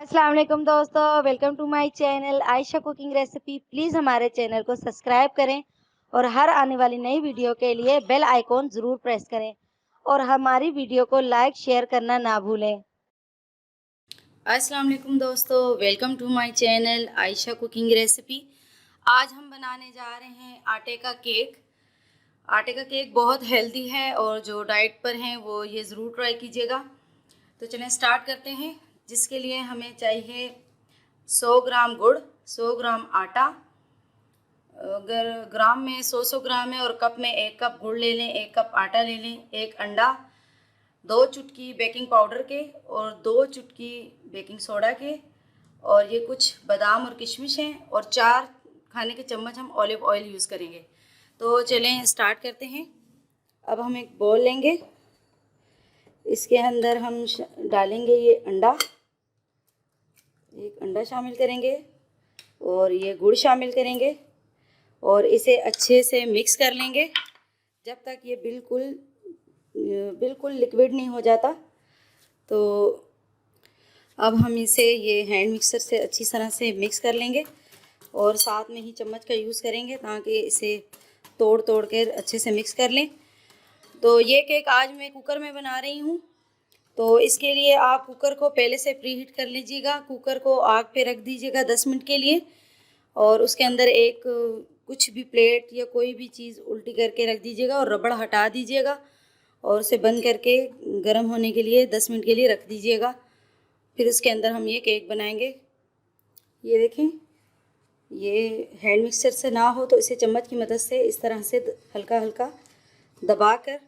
अस्सलाम वालेकुम दोस्तों, welcome to my channel Ayesha cooking recipe. Please हमारे चैनल को सब्सक्राइब करें और हर आने वाली नई वीडियो के लिए बेल आइकॉन ज़रूर प्रेस करें और हमारी वीडियो को लाइक शेयर करना ना भूलें। अस्सलाम वालेकुम दोस्तों, welcome to my channel Ayesha cooking recipe. आज हम बनाने जा रहे हैं आटे का केक। आटे का केक बहुत हेल्दी है और जो डाइट पर हैं वो ये ज़रूर ट्राई कीजिएगा। तो चलें स्टार्ट करते हैं। जिसके लिए हमें चाहिए 100 ग्राम गुड़, 100 ग्राम आटा। अगर ग्राम में 100 ग्राम है और कप में 1 कप गुड़ ले लें, 1 कप आटा ले लें, 1 अंडा, 2 चुटकी बेकिंग पाउडर के और 2 चुटकी बेकिंग सोडा के, और ये कुछ बादाम और किशमिश हैं, और 4 खाने के चम्मच हम ऑलिव ऑयल यूज़ करेंगे। तो चलें स्टार्ट करते हैं। अब हम एक बोल लेंगे, इसके अंदर हम डालेंगे ये अंडा, एक अंडा शामिल करेंगे और ये गुड़ शामिल करेंगे और इसे अच्छे से मिक्स कर लेंगे जब तक ये बिल्कुल लिक्विड नहीं हो जाता। तो अब हम इसे ये हैंड मिक्सर से अच्छी तरह से मिक्स कर लेंगे और साथ में ही चम्मच का यूज़ करेंगे ताकि इसे तोड़ तोड़ कर अच्छे से मिक्स कर लें। तो ये केक आज मैं कुकर में बना रही हूँ, तो इसके लिए आप कुकर को पहले से प्री हीट कर लीजिएगा। कुकर को आग पे रख दीजिएगा 10 मिनट के लिए और उसके अंदर एक कुछ भी प्लेट या कोई भी चीज़ उल्टी करके रख दीजिएगा और रबड़ हटा दीजिएगा और उसे बंद करके गर्म होने के लिए 10 मिनट के लिए रख दीजिएगा। फिर उसके अंदर हम ये केक बनाएंगे। ये देखें, ये हैंड मिक्सर से ना हो तो इसे चम्मच की मदद से इस तरह से हल्का हल्का दबा कर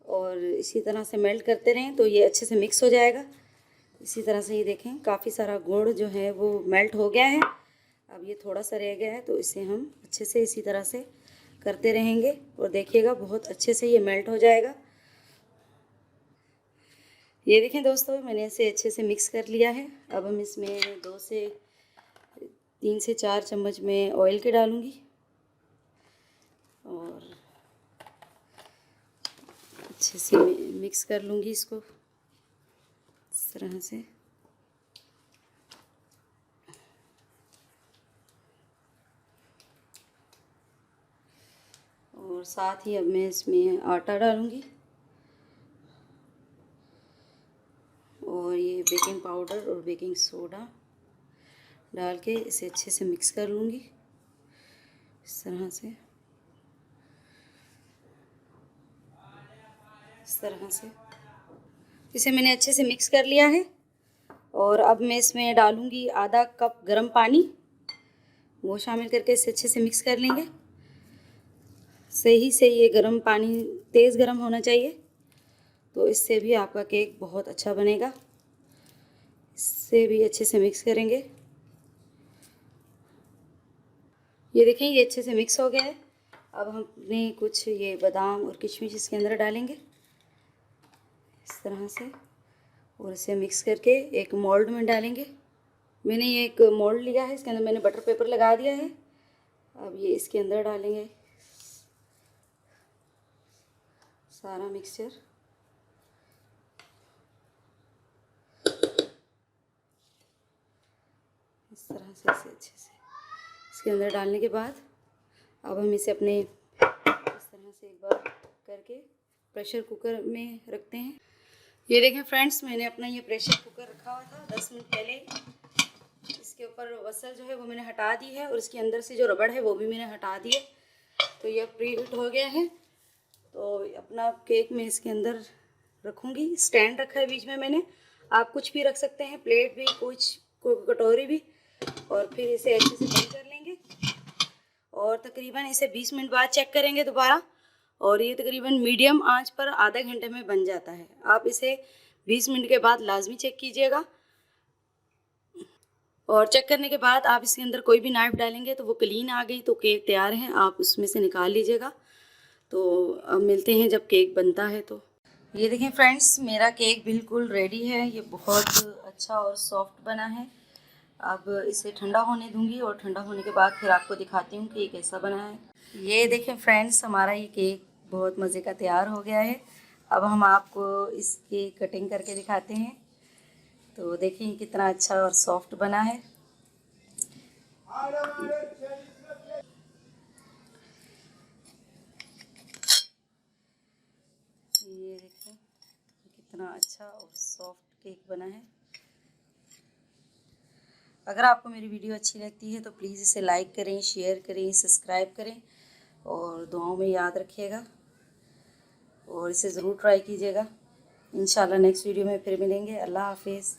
और इसी तरह से मेल्ट करते रहें तो ये अच्छे से मिक्स हो जाएगा। इसी तरह से ये देखें काफ़ी सारा गुड़ जो है वो मेल्ट हो गया है। अब ये थोड़ा सा रह गया है तो इसे हम अच्छे से इसी तरह से करते रहेंगे और देखिएगा बहुत अच्छे से ये मेल्ट हो जाएगा। ये देखें दोस्तों, मैंने इसे अच्छे से मिक्स कर लिया है। अब हम इसमें 2 से 3 से 4 चम्मच में ऑयल के डालूँगी और अच्छे से मिक्स कर लूँगी इसको इस तरह से। और साथ ही अब मैं इसमें आटा डालूँगी और ये बेकिंग पाउडर और बेकिंग सोडा डाल के इसे अच्छे से मिक्स कर लूँगी इस तरह से। इस तरह से इसे मैंने अच्छे से मिक्स कर लिया है और अब मैं इसमें डालूँगी आधा कप गर्म पानी, वो शामिल करके इसे अच्छे से मिक्स कर लेंगे। सही से ये गर्म पानी तेज़ गर्म होना चाहिए, तो इससे भी आपका केक बहुत अच्छा बनेगा। इससे भी अच्छे से मिक्स करेंगे। ये देखें ये अच्छे से मिक्स हो गया है। अब हम अपने कुछ ये बादाम और किशमिश इसके अंदर डालेंगे इस तरह से और इसे मिक्स करके एक मोल्ड में डालेंगे। मैंने ये एक मोल्ड लिया है, इसके अंदर मैंने बटर पेपर लगा दिया है। अब ये इसके अंदर डालेंगे सारा मिक्सचर। इस तरह से इसे अच्छे से इसके अंदर डालने के बाद अब हम इसे अपने इस तरह से एक बार करके प्रेशर कुकर में रखते हैं। ये देखें फ्रेंड्स, मैंने अपना ये प्रेशर कुकर रखा हुआ था 10 मिनट पहले। इसके ऊपर वसल जो है वो मैंने हटा दी है और इसके अंदर से जो रबड़ है वो भी मैंने हटा दी है। तो ये प्री हीट हो गया है। तो अपना केक मैं इसके अंदर रखूँगी। स्टैंड रखा है बीच में मैंने, आप कुछ भी रख सकते हैं, प्लेट भी, कुछ कटोरी भी, और फिर इसे अच्छे से बंद कर लेंगे और तकरीबन इसे 20 मिनट बाद चेक करेंगे दोबारा। और ये तकरीबन मीडियम आंच पर आधे घंटे में बन जाता है। आप इसे 20 मिनट के बाद लाजमी चेक कीजिएगा और चेक करने के बाद आप इसके अंदर कोई भी नाइफ़ डालेंगे तो वो क्लीन आ गई तो केक तैयार है, आप उसमें से निकाल लीजिएगा। तो अब मिलते हैं जब केक बनता है। तो ये देखें फ्रेंड्स, मेरा केक बिल्कुल रेडी है। ये बहुत अच्छा और सॉफ्ट बना है। अब इसे ठंडा होने दूंगी और ठंडा होने के बाद फिर आपको दिखाती हूँ कि ये कैसा बना है। ये देखें फ्रेंड्स, हमारा ये केक बहुत मज़े का तैयार हो गया है। अब हम आपको इसकी कटिंग करके दिखाते हैं। तो देखें कितना अच्छा और सॉफ्ट बना है। ये देखें कितना अच्छा और सॉफ्ट केक बना है। अगर आपको मेरी वीडियो अच्छी लगती है तो प्लीज़ इसे लाइक करें, शेयर करें, सब्सक्राइब करें और दुआओं में याद रखिएगा और इसे ज़रूर ट्राई कीजिएगा। इंशाल्लाह नेक्स्ट वीडियो में फिर मिलेंगे। अल्लाह हाफिज़।